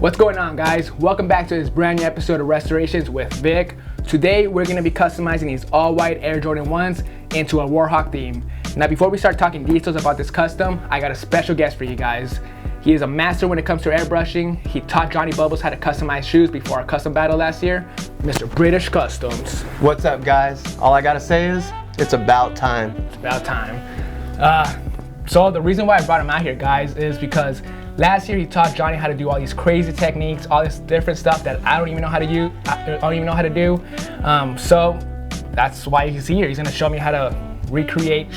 What's going on, guys? Welcome back to this brand new episode of Restorations with Vic. Today we're going to be customizing these all white Air Jordan 1s into a Warhawk theme. Now before we start talking details about this custom, I got a special guest for you guys. He is a master when it comes to airbrushing. He taught Johnny Bubbles how to customize shoes before our custom battle last year, Mr. British Customs. What's up, guys? All I gotta say is, it's about time. It's about time. So the reason why I brought him out here, guys, is because last year he taught Johnny how to do all these crazy techniques, all this different stuff that I don't even know how to use. I don't even know how to do. So that's why he's here. He's gonna show me how to recreate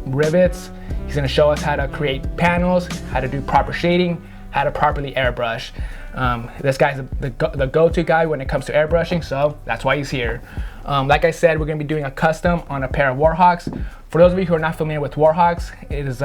rivets. He's gonna show us how to create panels, how to do proper shading, how to properly airbrush. This guy's the go-to guy when it comes to airbrushing, so that's why he's here. Like I said, we're gonna be doing a custom on a pair of Warhawks. For those of you who are not familiar with Warhawks, it is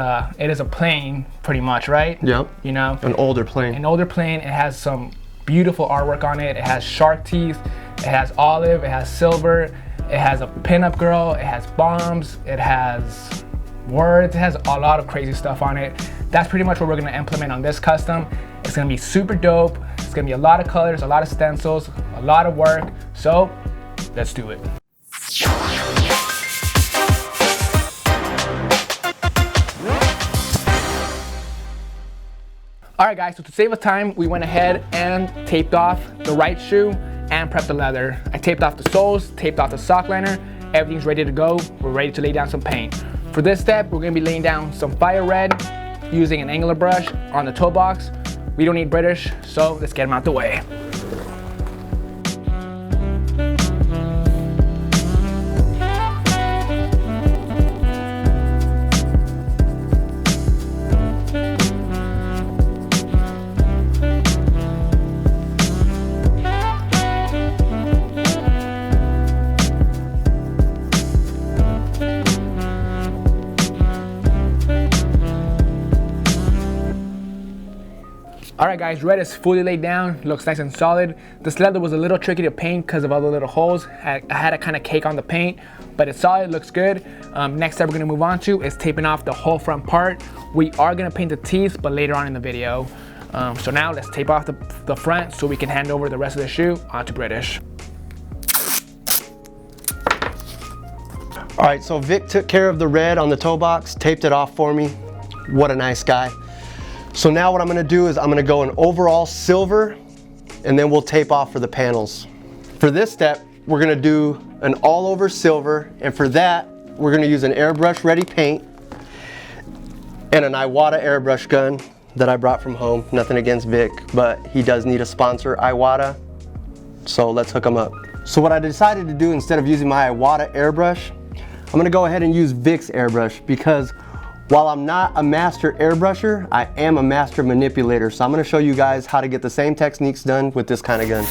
a plane, pretty much, right? Yep. You know, an older plane. An older plane. It has some beautiful artwork on it. It has shark teeth. It has olive. It has silver. It has a pinup girl. It has bombs. It has words. It has a lot of crazy stuff on it. That's pretty much what we're gonna implement on this custom. It's gonna be super dope. It's gonna be a lot of colors, a lot of stencils, a lot of work. So let's do it. All right, guys, so to save us time, we went ahead and taped off the right shoe and prepped the leather. I taped off the soles, taped off the sock liner. Everything's ready to go. We're ready to lay down some paint. For this step, we're gonna be laying down some fire red using an angular brush on the toe box. We don't need British, so let's get them out the way. All right, guys, red is fully laid down, looks nice and solid. This leather was a little tricky to paint because of all the little holes. I had to kind of cake on the paint, but it's solid, looks good. Next step we're gonna move on to is taping off the whole front part. We are gonna paint the teeth, but later on in the video. So now let's tape off the front so we can hand over the rest of the shoe onto British. All right, so Vic took care of the red on the toe box, taped it off for me. What a nice guy. So now what I'm gonna do is I'm gonna go in overall silver, and then we'll tape off for the panels. For this step, we're gonna do an all over silver, and for that, we're gonna use an airbrush ready paint and an Iwata airbrush gun that I brought from home. Nothing against Vic, but he does need a sponsor, Iwata, so let's hook him up. So what I decided to do, instead of using my Iwata airbrush, I'm gonna go ahead and use Vic's airbrush, because while I'm not a master airbrusher, I am a master manipulator. So I'm gonna show you guys how to get the same techniques done with this kind of gun.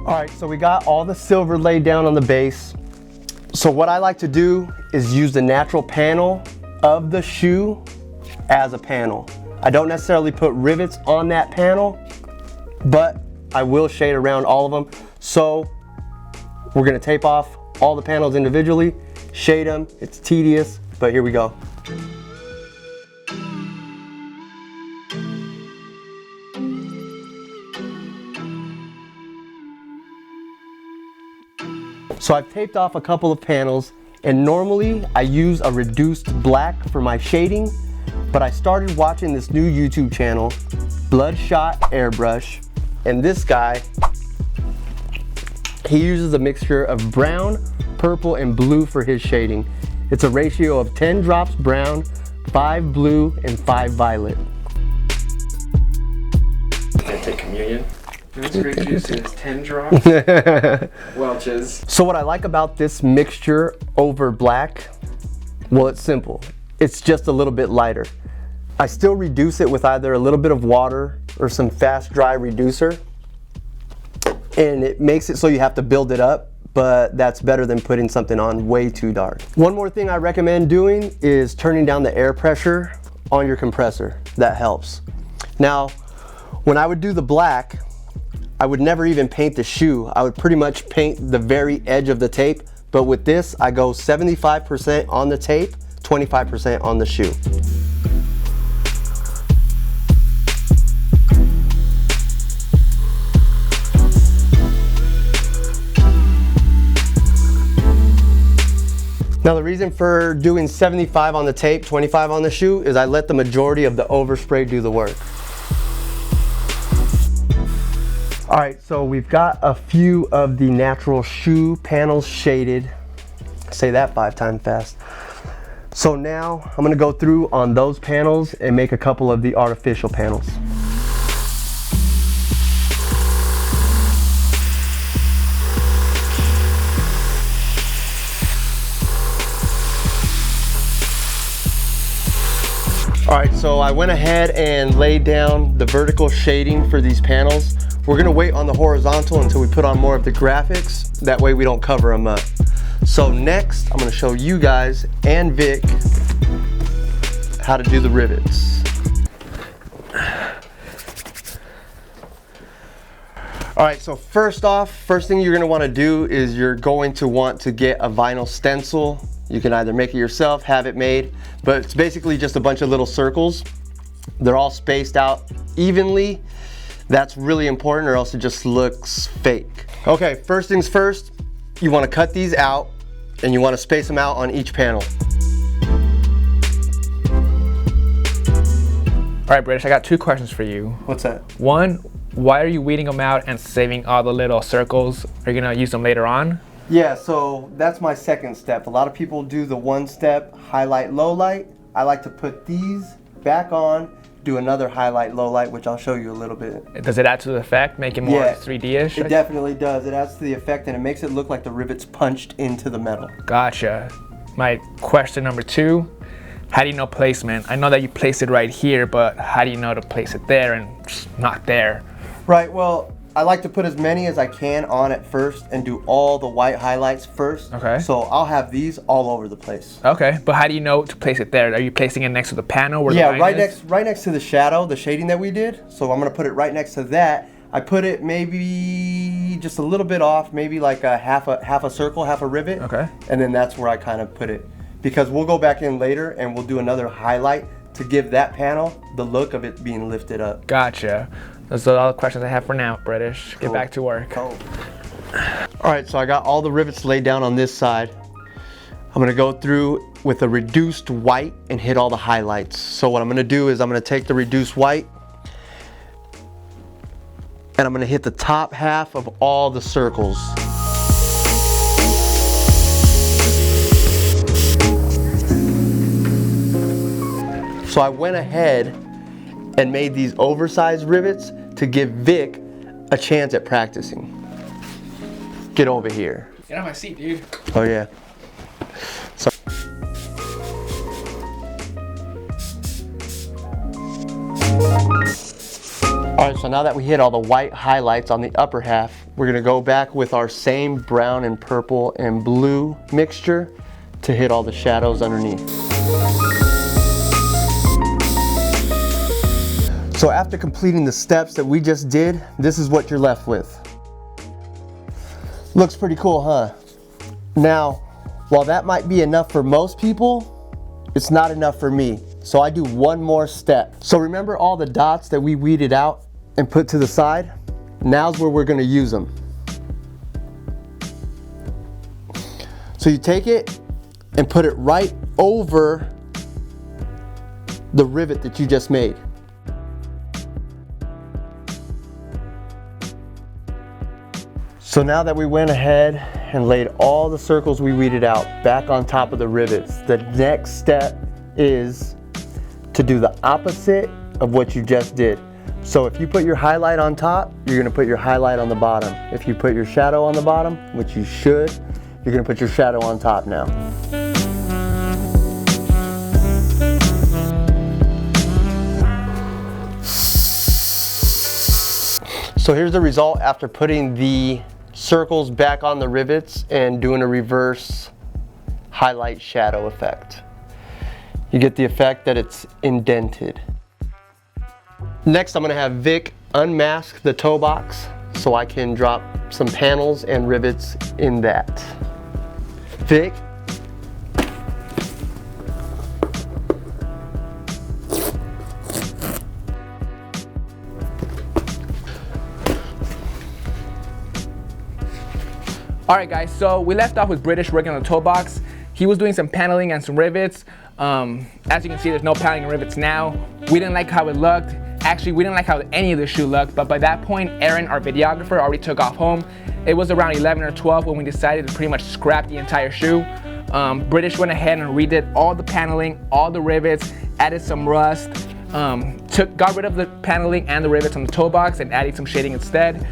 All right, so we got all the silver laid down on the base. So what I like to do is use the natural panel of the shoe as a panel. I don't necessarily put rivets on that panel, but I will shade around all of them. So we're gonna tape off all the panels individually, shade them. It's tedious, but here we go. So I've taped off a couple of panels, and normally I use a reduced black for my shading, but I started watching this new YouTube channel, Bloodshot Airbrush, and this guy, he uses a mixture of brown, purple, and blue for his shading. It's a ratio of 10 drops brown, 5 blue, and 5 violet. Can't take communion. That's grape juice is 10 drops. Welch's. So what I like about this mixture over black, well, it's simple. It's just a little bit lighter. I still reduce it with either a little bit of water or some fast dry reducer. And it makes it so you have to build it up, but that's better than putting something on way too dark. One more thing I recommend doing is turning down the air pressure on your compressor. That helps. Now, when I would do the black, I would never even paint the shoe. I would pretty much paint the very edge of the tape, but with this, I go 75% on the tape, 25% on the shoe. Now the reason for doing 75 on the tape, 25 on the shoe is I let the majority of the overspray do the work. All right, so we've got a few of the natural shoe panels shaded. Say that 5 times fast. So now I'm gonna go through on those panels and make a couple of the artificial panels. All right, so I went ahead and laid down the vertical shading for these panels. We're gonna wait on the horizontal until we put on more of the graphics. That way we don't cover them up. So next, I'm gonna show you guys and Vic how to do the rivets. All right, so first thing you're gonna wanna do is you're going to want to get a vinyl stencil. You can either make it yourself, have it made, but it's basically just a bunch of little circles. They're all spaced out evenly. That's really important or else it just looks fake. Okay, first things first, you wanna cut these out and you wanna space them out on each panel. All right, British, I got 2 questions for you. What's that? One, why are you weeding them out and saving all the little circles? Are you gonna use them later on? Yeah, so that's my second step. A lot of people do the one step, highlight, low light. I like to put these back on, do another highlight, low light, which I'll show you a little bit. Does it add to the effect, make it more 3D-ish? It definitely does. It adds to the effect and it makes it look like the rivets punched into the metal. Gotcha. My question number 2, how do you know placement? I know that you placed it right here, but how do you know to place it there and not there? Right, well, I like to put as many as I can on at first and do all the white highlights first. Okay. So I'll have these all over the place. Okay, but how do you know to place it there? Are you placing it next to the panel where the line is? right next to the shadow, the shading that we did. So I'm gonna put it right next to that. I put it maybe just a little bit off, maybe like a half a circle, half a rivet. Okay. And then that's where I kind of put it. Because we'll go back in later and we'll do another highlight to give that panel the look of it being lifted up. Gotcha. Those are all the questions I have for now, British. Cool. Get back to work. Cool. All right, so I got all the rivets laid down on this side. I'm gonna go through with a reduced white and hit all the highlights. So what I'm gonna do is I'm gonna take the reduced white and I'm gonna hit the top half of all the circles. So I went ahead and made these oversized rivets to give Vic a chance at practicing. Get over here. Get on my seat, dude. Oh yeah. So all right, so now that we hit all the white highlights on the upper half, we're gonna go back with our same brown and purple and blue mixture to hit all the shadows underneath. So after completing the steps that we just did, this is what you're left with. Looks pretty cool, huh? Now, while that might be enough for most people, it's not enough for me. So I do one more step. So remember all the dots that we weeded out and put to the side? Now's where we're gonna use them. So you take it and put it right over the rivet that you just made. So now that we went ahead and laid all the circles we weeded out back on top of the rivets, the next step is to do the opposite of what you just did. So if you put your highlight on top, you're gonna put your highlight on the bottom. If you put your shadow on the bottom, which you should, you're gonna put your shadow on top now. So here's the result after putting the circles back on the rivets and doing a reverse highlight shadow effect. You get the effect that it's indented. Next, I'm gonna have Vick unmask the toe box so I can drop some panels and rivets in that. Vick. Alright guys, so we left off with British working on the toe box. He was doing some paneling and some rivets. As you can see, there's no paneling and rivets now. We didn't like how it looked. Actually, we didn't like how any of the shoe looked, but by that point, Aaron, our videographer, already took off home. It was around 11 or 12 when we decided to pretty much scrap the entire shoe. British went ahead and redid all the paneling, all the rivets, added some rust, got rid of the paneling and the rivets on the toe box and added some shading instead.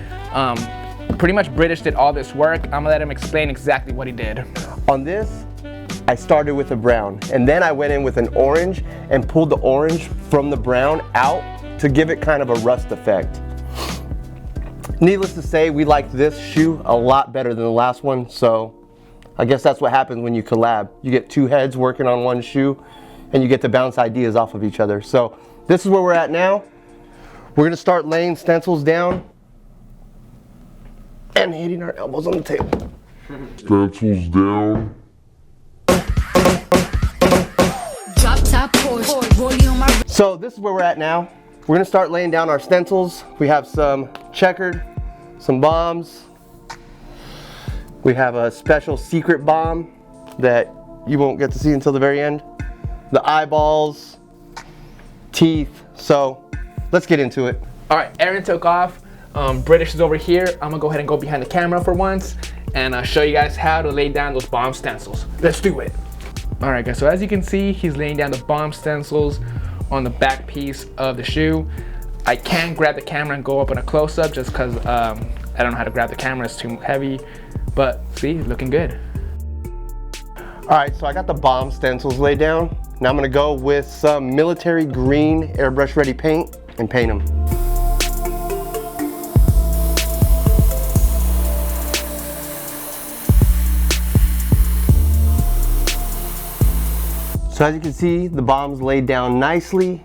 Pretty much British did all this work. I'm gonna let him explain exactly what he did. On this, I started with a brown, and then I went in with an orange and pulled the orange from the brown out to give it kind of a rust effect. Needless to say, we liked this shoe a lot better than the last one, so I guess that's what happens when you collab. You get two heads working on one shoe, and you get to bounce ideas off of each other. So this is where we're at now. We're gonna start laying stencils down and hitting our elbows on the table. Stencils down. So this is where we're at now. We're gonna start laying down our stencils. We have some checkered, some bombs. We have a special secret bomb that you won't get to see until the very end. The eyeballs, teeth. So let's get into it. All right, Aaron took off. British is over here. I'm gonna go ahead and go behind the camera for once and show you guys how to lay down those bomb stencils. Let's do it. All right guys, so as you can see, he's laying down the bomb stencils on the back piece of the shoe. I can't grab the camera and go up on a close-up just because I don't know how to grab the camera, it's too heavy, but see, looking good. All right, so I got the bomb stencils laid down. Now I'm gonna go with some military green airbrush ready paint and paint them. So as you can see, the bombs laid down nicely.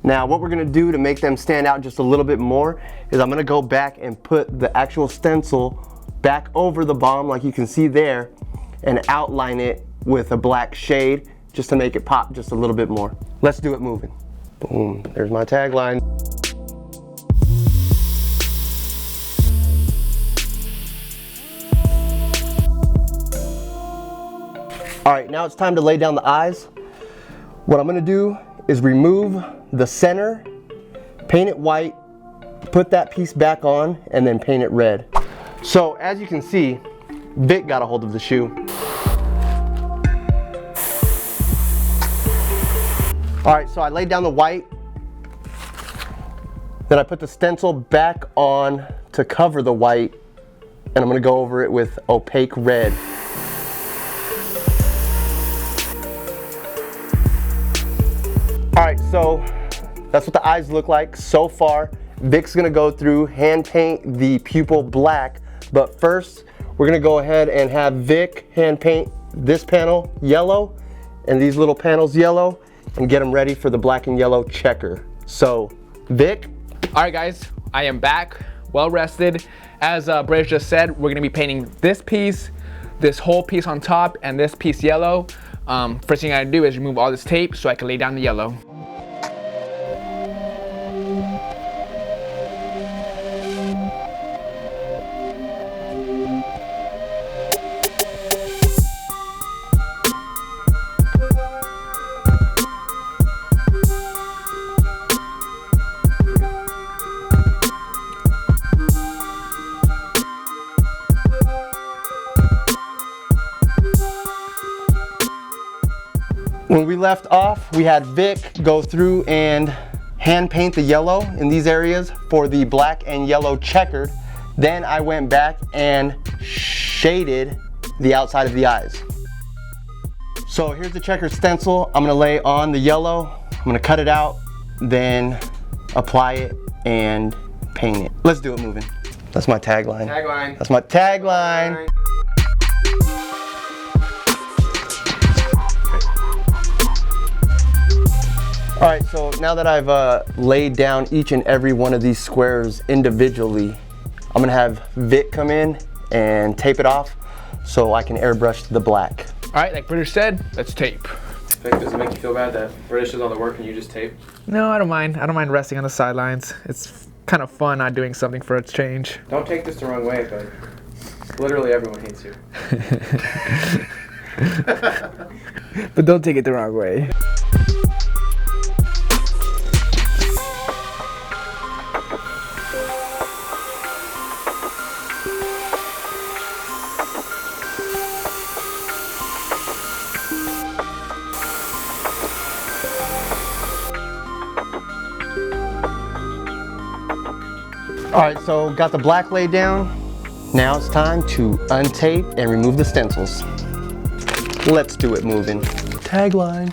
Now what we're gonna do to make them stand out just a little bit more is I'm gonna go back and put the actual stencil back over the bomb like you can see there and outline it with a black shade just to make it pop just a little bit more. Let's do it moving. Boom, there's my tagline. All right, now it's time to lay down the eyes. What I'm gonna do is remove the center, paint it white, put that piece back on, and then paint it red. So as you can see, Vick got a hold of the shoe. All right, so I laid down the white, then I put the stencil back on to cover the white, and I'm gonna go over it with opaque red. All right, so that's what the eyes look like so far. Vick's gonna go through, hand paint the pupil black, but first we're gonna go ahead and have Vick hand paint this panel yellow and these little panels yellow and get them ready for the black and yellow checker. So, Vick. All right guys, I am back, well rested. As Brave just said, we're gonna be painting this piece, this whole piece on top, and this piece yellow. First thing I gotta do is remove all this tape so I can lay down the yellow. When we left off, we had Vick go through and hand paint the yellow in these areas for the black and yellow checkered. Then I went back and shaded the outside of the eyes. So here's the checkered stencil. I'm gonna lay on the yellow. I'm gonna cut it out, then apply it and paint it. Let's do it moving. That's my tagline. Tagline. That's my tagline. All right, so now that I've laid down each and every one of these squares individually, I'm gonna have Vic come in and tape it off so I can airbrush the black. All right, like British said, let's tape. Vic, does it make you feel bad that British does all the work and you just tape? No, I don't mind. I don't mind resting on the sidelines. It's kind of fun not doing something for a change. Don't take this the wrong way, but literally everyone hates you. But don't take it the wrong way. All right, so got the black laid down. Now it's time to untape and remove the stencils. Let's do it moving. Tagline.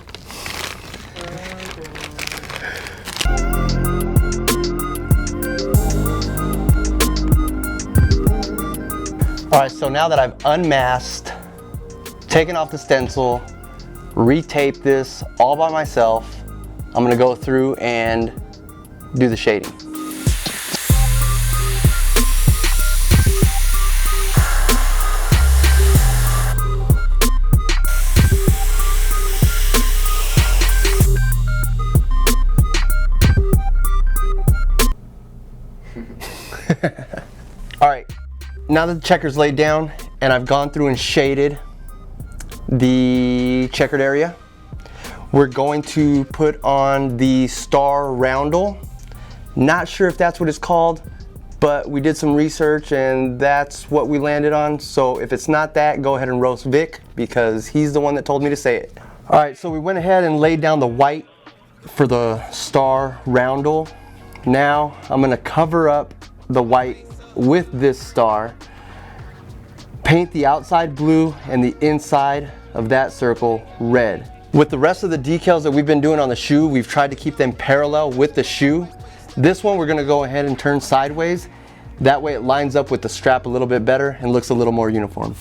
All right, so now that I've unmasked, taken off the stencil, retaped this all by myself, I'm gonna go through and do the shading. All right, now that the checker's laid down and I've gone through and shaded the checkered area, we're going to put on the star roundel. Not sure if that's what it's called, but we did some research and that's what we landed on. So if it's not that, go ahead and roast Vic because he's the one that told me to say it. All right, so we went ahead and laid down the white for the star roundel. Now I'm gonna cover up the white with this star, paint the outside blue and the inside of that circle red. With the rest of the decals that we've been doing on the shoe, we've tried to keep them parallel with the shoe. This one we're gonna go ahead and turn sideways. That way it lines up with the strap a little bit better and looks a little more uniform.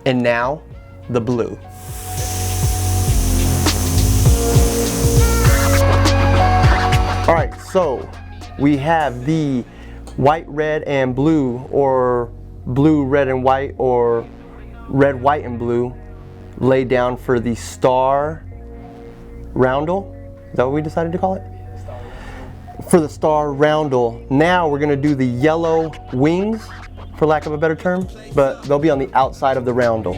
And now, the blue. All right, so we have the white, red, and blue, or blue, red, and white, or red, white, and blue laid down for the star roundel. Is that what we decided to call it? For the star roundel. Now we're gonna do the yellow wings, for lack of a better term, but they'll be on the outside of the roundel.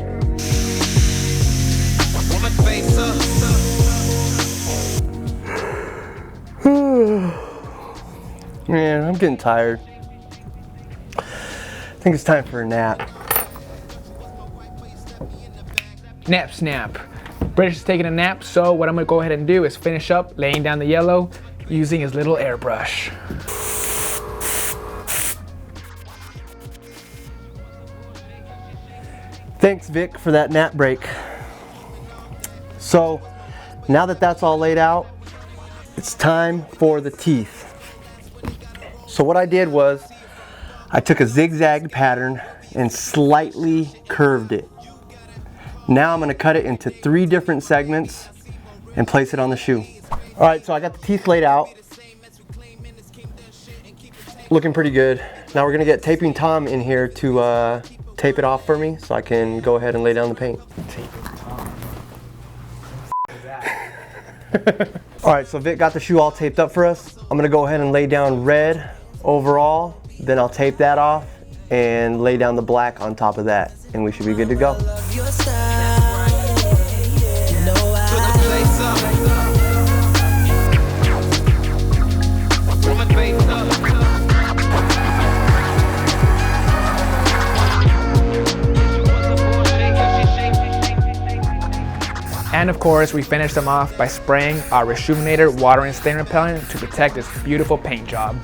Man, I'm getting tired. I think it's time for a nap. Nap snap. British is taking a nap, so what I'm gonna go ahead and do is finish up laying down the yellow using his little airbrush. Thanks, Vic, for that nap break. So, now that that's all laid out, it's time for the teeth. So what I did was, I took a zigzag pattern and slightly curved it. Now I'm gonna cut it into 3 different segments and place it on the shoe. All right, so I got the teeth laid out. Looking pretty good. Now we're gonna get Taping Tom in here to tape it off for me so I can go ahead and lay down the paint. All right, so Vic got the shoe all taped up for us. I'm gonna go ahead and lay down red overall, then I'll tape that off and lay down the black on top of that, and we should be good to go. And of course, we finished them off by spraying our Rejuvenator water and stain repellent to protect this beautiful paint job.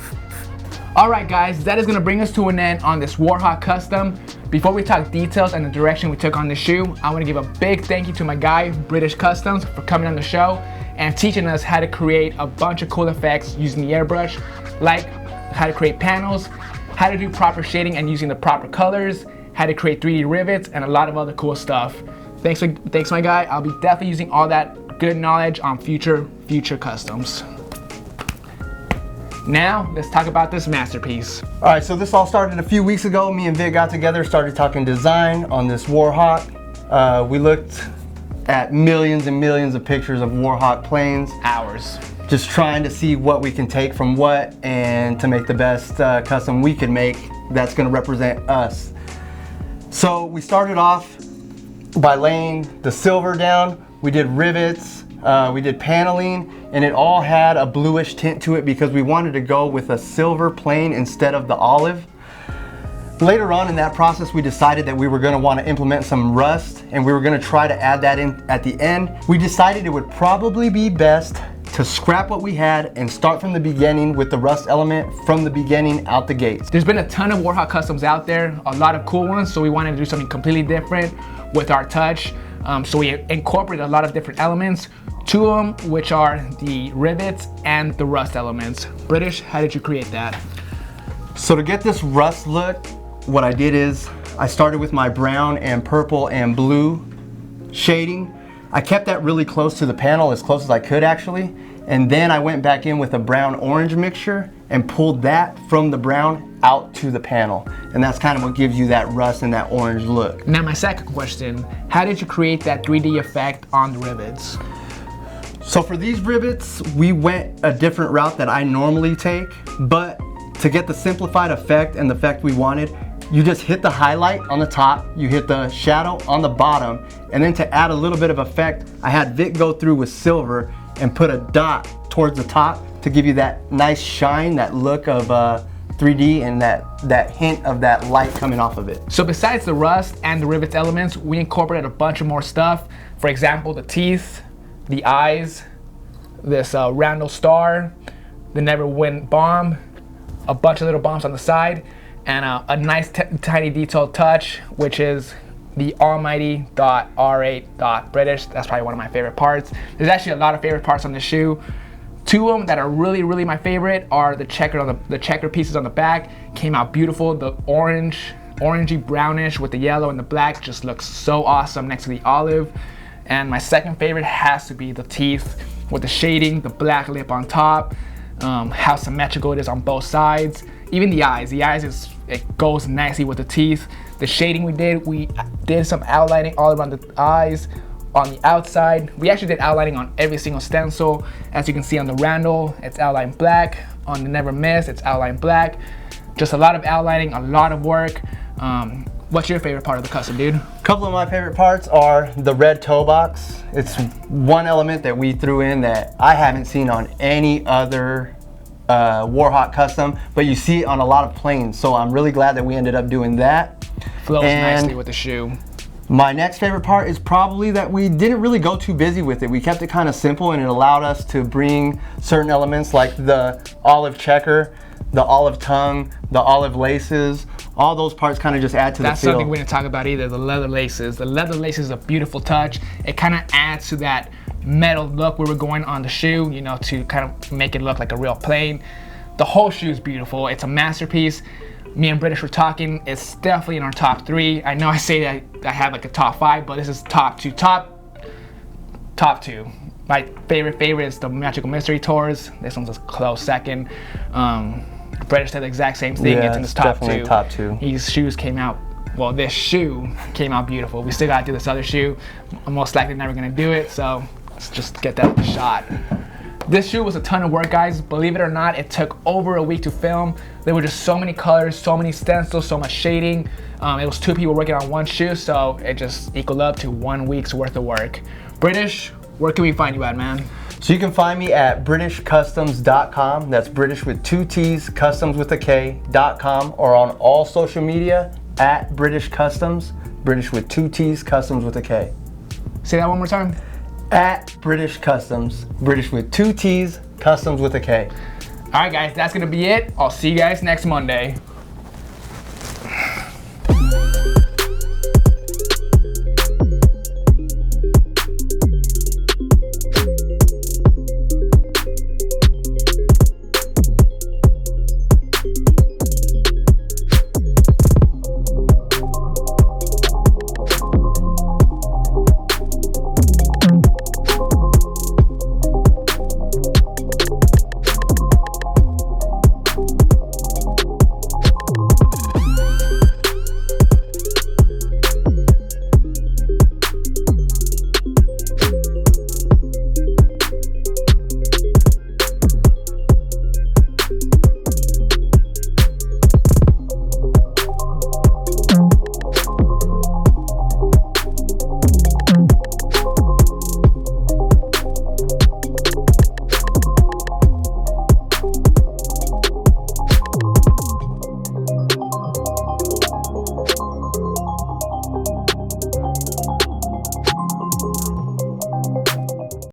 Alright guys, that is going to bring us to an end on this Warhawk Custom. Before we talk details and the direction we took on this shoe, I want to give a big thank you to my guy, British Customs, for coming on the show and teaching us how to create a bunch of cool effects using the airbrush, like how to create panels, how to do proper shading and using the proper colors, how to create 3D rivets, and a lot of other cool stuff. Thanks my guy. I'll be definitely using all that good knowledge on future customs. Now, let's talk about this masterpiece. All right, so this all started a few weeks ago. Me and Vic got together, started talking design on this Warhawk. We looked at millions and millions of pictures of Warhawk planes. Hours. Just trying to see what we can take from what and to make the best custom we can make that's gonna represent us. So we started off by laying the silver down. We did rivets, we did paneling, and it all had a bluish tint to it because we wanted to go with a silver plane instead of the olive. Later on in that process, we decided that we were going to want to implement some rust, and we were going to try to add that in at the end. We decided it would probably be best to scrap what we had and start from the beginning with the rust element from the beginning out the gates. There's been a ton of Warhawk Customs out there, a lot of cool ones, so we wanted to do something completely different with our touch. So we incorporated a lot of different elements, two of them which are the rivets and the rust elements. British, how did you create that? So to get this rust look, what I did is I started with my brown and purple and blue shading. I kept that really close to the panel, as close as I could actually, and then I went back in with a brown orange mixture and pulled that from the brown out to the panel, and that's kind of what gives you that rust and that orange look. Now my second question, how did you create that 3D effect on the rivets? So for these rivets, we went a different route that I normally take, but to get the simplified effect and the effect we wanted, you just hit the highlight on the top, you hit the shadow on the bottom, and then to add a little bit of effect, I had Vic go through with silver and put a dot towards the top to give you that nice shine, that look of 3D, and that hint of that light coming off of it. So besides the rust and the rivets elements, we incorporated a bunch of more stuff. For example, the teeth, the eyes, this roundel star, the never win bomb, a bunch of little bombs on the side, and a nice tiny detailed touch, which is the Almighty .R8.British. That's probably one of my favorite parts. There's actually a lot of favorite parts on the shoe. Two of them that are really my favorite are the checker pieces on the back. Came out beautiful. The orangey brownish with the yellow and the black just looks so awesome next to the olive. And my second favorite has to be the teeth with the shading, the black lip on top, how symmetrical it is on both sides. Even the eyes it goes nicely with the teeth. The shading we did some outlining all around the eyes on the outside. We actually did outlining on every single stencil. As you can see on the roundel, it's outlined black. On the Never Miss, it's outlined black. Just a lot of outlining, a lot of work. What's your favorite part of the custom, dude? A couple of my favorite parts are the red toe box. It's one element that we threw in that I haven't seen on any other Warhawk Custom, but you see it on a lot of planes, so I'm really glad that we ended up doing that. Flows nicely with the shoe. My next favorite part is probably that we didn't really go too busy with it. We kept it kind of simple, and it allowed us to bring certain elements like the olive checker, the olive tongue, the olive laces. All those parts kind of just add to the feel. That's something we didn't talk about either, the leather laces. The leather laces is a beautiful touch. It kind of adds to that metal look we were going on the shoe, you know, to kind of make it look like a real plane. The whole shoe is beautiful. It's a masterpiece. Me and British were talking, it's definitely in our top 3. I know I say that I have like a top 5, but this is top 2. Top 2. My favorite is the Magical Mystery Tours. This one's a close second. British said the exact same thing. Yeah, it's in his top 2. Definitely top 2. These shoes came out, well, this shoe came out beautiful. We still gotta do this other shoe. I'm most likely never gonna do it, so let's just get that shot. This shoe was a ton of work, guys. Believe it or not, it took over a week to film. There were just so many colors, so many stencils, so much shading. It was 2 people working on one shoe, so it just equaled up to 1 week's worth of work. British, where can we find you at, man? So you can find me at BritishCustoms.com. That's British with 2 T's, customs with a K.com, or on all social media at British Customs, British with 2 T's, customs with a K. Say that one more time. At British Customs, British with 2 T's, customs with a K. All right, guys, that's gonna be it. I'll see you guys next Monday.